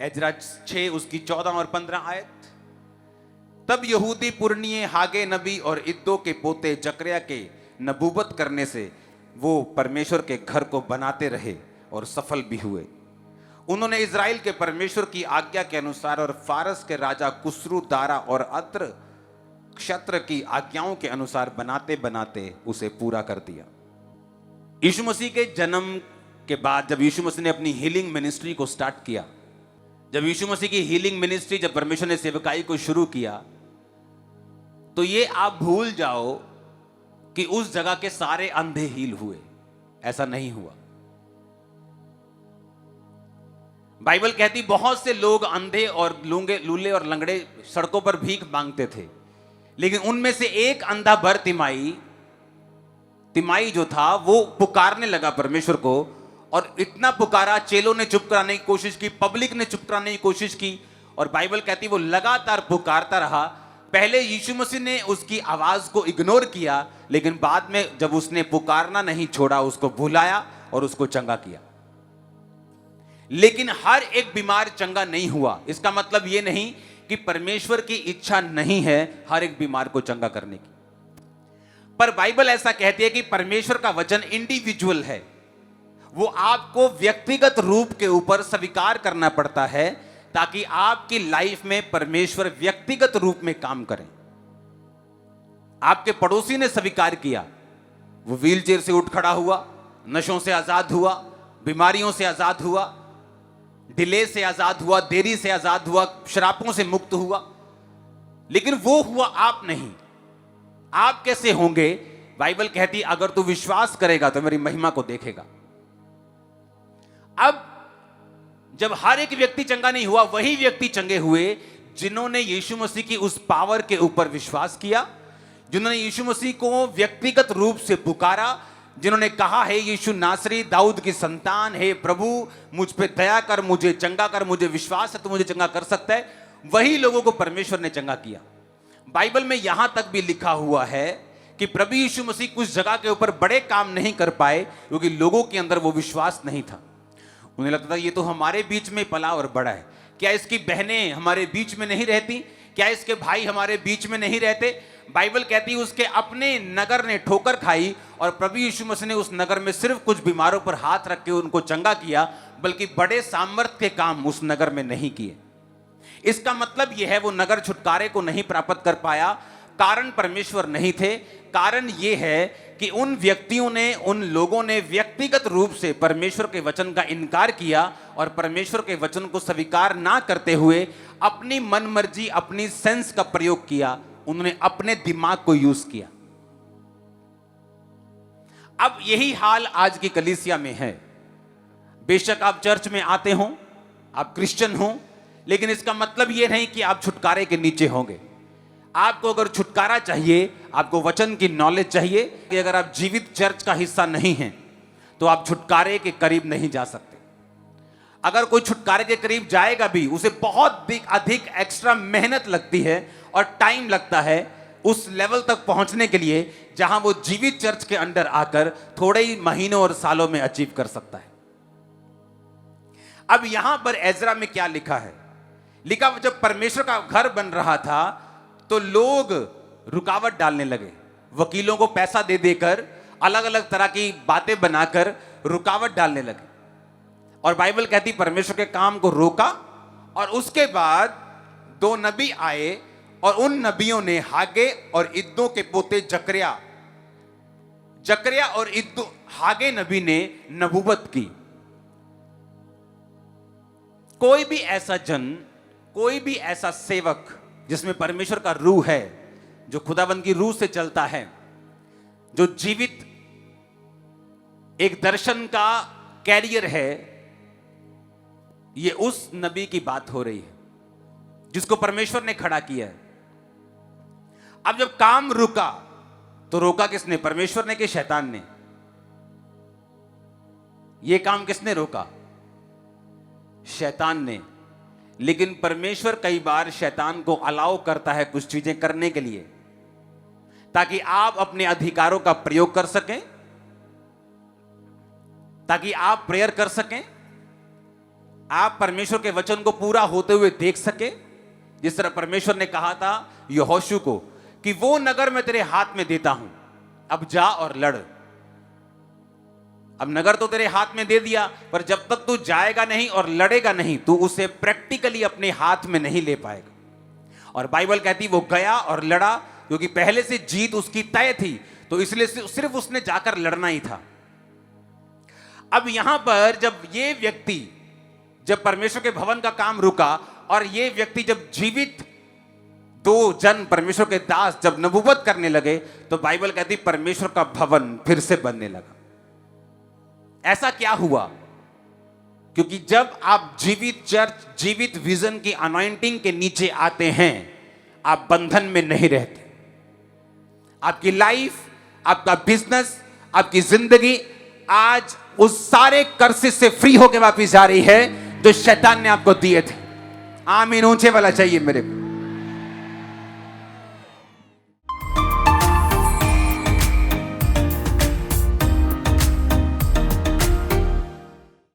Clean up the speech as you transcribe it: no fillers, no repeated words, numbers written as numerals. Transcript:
Ezra 6 उसकी 14 और 15 आयत। तब यहूदी पुरनिये हागे नबी और इद्दो के पोते जकरिया के नबूवत करने से वो परमेश्वर के घर को बनाते रहे और सफल भी हुए। उन्होंने इज़राइल के परमेश्वर की आज्ञा के अनुसार और फारस के राजा कुस्रू, दारा और अत्र क्षत्र की आज्ञाओं के अनुसार बनाते बनाते उसे पूरा कर दिया। यीशु मसीह के जन्म के बाद जब यीशु मसीह ने अपनी हीलिंग मिनिस्ट्री को स्टार्ट किया, जब यीशु मसीह की हीलिंग मिनिस्ट्री, जब परमेश्वर ने सेवकाई को शुरू किया, तो ये आप भूल जाओ कि उस जगह के सारे अंधे हील हुए। ऐसा नहीं हुआ। बाइबल कहती बहुत से लोग अंधे और लूंगे, लूले और लंगड़े सड़कों पर भीख मांगते थे, लेकिन उनमें से एक अंधा भर तिमाई जो था वो पुकारने लगा परमेश्वर को, और इतना पुकारा, चेलों ने चुप कराने की कोशिश की, पब्लिक ने चुप कराने की कोशिश की, और बाइबल कहती वो लगातार पुकारता रहा। पहले यीशु मसीह ने उसकी आवाज को इग्नोर किया, लेकिन बाद में जब उसने पुकारना नहीं छोड़ा, उसको बुलाया और उसको चंगा किया। लेकिन हर एक बीमार चंगा नहीं हुआ। इसका मतलब यह नहीं कि परमेश्वर की इच्छा नहीं है हर एक बीमार को चंगा करने की, पर बाइबल ऐसा कहती है कि परमेश्वर का वचन इंडिविजुअल है। वो आपको व्यक्तिगत रूप के ऊपर स्वीकार करना पड़ता है ताकि आपकी लाइफ में परमेश्वर व्यक्तिगत रूप में काम करें। आपके पड़ोसी ने स्वीकार किया, वो व्हीलचेयर से उठ खड़ा हुआ, नशों से आजाद हुआ, बीमारियों से आजाद हुआ, डिले से आजाद हुआ, देरी से आजाद हुआ, शराबों से मुक्त हुआ, लेकिन वो हुआ, आप नहीं। आप कैसे होंगे? बाइबल कहती अगर तू विश्वास करेगा तो मेरी महिमा को देखेगा। अब जब हर एक व्यक्ति चंगा नहीं हुआ, वही व्यक्ति चंगे हुए जिन्होंने यीशु मसीह की उस पावर के ऊपर विश्वास किया, जिन्होंने यीशु मसीह को व्यक्तिगत रूप से पुकारा, जिन्होंने कहा है यीशु नासरी दाऊद की संतान है, प्रभु मुझ पे दया कर, मुझे चंगा कर, मुझे विश्वास है तो मुझे चंगा कर सकता है। वही लोगों को परमेश्वर ने चंगा किया। बाइबल में यहां तक भी लिखा हुआ है कि प्रभु यीशु मसीह कुछ जगह के ऊपर बड़े काम नहीं कर पाए क्योंकि लोगों के अंदर वो विश्वास नहीं था। उन्हें लगता था ये तो हमारे बीच में पला और बड़ा है, क्या इसकी बहनें हमारे बीच में नहीं रहती, क्या इसके भाई हमारे बीच में नहीं रहते? बाइबल कहती है उसके अपने नगर ने ठोकर खाई और प्रभु यीशु मसीह ने उस नगर में सिर्फ कुछ बीमारों पर हाथ रख के उनको चंगा किया, बल्कि बड़े सामर्थ के काम उस नगर में नहीं किए। इसका मतलब यह है वो नगर छुटकारे को नहीं प्राप्त कर पाया। कारण परमेश्वर नहीं थे, कारण यह है कि उन व्यक्तियों ने, उन लोगों ने व्यक्तिगत रूप से परमेश्वर के वचन का इनकार किया और परमेश्वर के वचन को स्वीकार ना करते हुए अपनी मनमर्जी, अपनी सेंस का प्रयोग किया। उन्होंने अपने दिमाग को यूज किया। अब यही हाल आज की कलीसिया में है। बेशक आप चर्च में आते हो, आप क्रिश्चियन हो, लेकिन इसका मतलब यह नहीं कि आप छुटकारे के नीचे होंगे। आपको अगर छुटकारा चाहिए, आपको वचन की नॉलेज चाहिए कि अगर आप जीवित चर्च का हिस्सा नहीं हैं तो आप छुटकारे के करीब नहीं जा सकते। अगर कोई छुटकारे के करीब जाएगा भी, उसे बहुत अधिक एक्स्ट्रा मेहनत लगती है और टाइम लगता है उस लेवल तक पहुंचने के लिए जहां वो जीवित चर्च के अंडर आकर थोड़े ही महीनों और सालों में अचीव कर सकता है। अब यहां पर एजरा में क्या लिखा है? लिखा जब परमेश्वर का घर बन रहा था तो लोग रुकावट डालने लगे, वकीलों को पैसा दे देकर, अलग अलग तरह की बातें बनाकर रुकावट डालने लगे। और बाइबल कहती परमेश्वर के काम को रोका। और उसके बाद 2 नबी आए और उन नबियों ने हागे और इद्दो के पोते जकरिया और इद्दो, हागे नबी ने नबूवत की। कोई भी ऐसा जन, कोई भी ऐसा सेवक जिसमें परमेश्वर का रूह है, जो खुदाबंद की रूह से चलता है, जो जीवित एक दर्शन का कैरियर है, ये उस नबी की बात हो रही है जिसको परमेश्वर ने खड़ा किया है। अब जब काम रुका तो रोका किसने? परमेश्वर ने कि शैतान ने? ये काम किसने रोका? शैतान ने। लेकिन परमेश्वर कई बार शैतान को अलाउ करता है कुछ चीजें करने के लिए, ताकि आप अपने अधिकारों का प्रयोग कर सकें, ताकि आप प्रेयर कर सकें, आप परमेश्वर के वचन को पूरा होते हुए देख सके, जिस तरह परमेश्वर ने कहा था यहोशू को कि वो नगर मैं तेरे हाथ में देता हूं, अब जा और लड़। अब नगर तो तेरे हाथ में दे दिया, पर जब तक तू जाएगा नहीं और लड़ेगा नहीं, तू उसे प्रैक्टिकली अपने हाथ में नहीं ले पाएगा। और बाइबल कहती वो गया और लड़ा, क्योंकि पहले से जीत उसकी तय थी, तो इसलिए सिर्फ उसने जाकर लड़ना ही था। अब यहां पर जब परमेश्वर के भवन का काम रुका और ये व्यक्ति जब जीवित दो जन परमेश्वर के दास जब नबूवत करने लगे, तो बाइबल कहती परमेश्वर का भवन फिर से बनने लगा। ऐसा क्या हुआ? क्योंकि जब आप जीवित चर्च, जीवित विजन की अनॉइंटिंग के नीचे आते हैं, आप बंधन में नहीं रहते। आपकी लाइफ, आपका बिजनेस, आपकी जिंदगी आज उस सारे कर्सेस से फ्री होकर वापस जा रही है जो शैतान ने आपको दिए थे। आमीन ऊंचे वाला चाहिए मेरे को।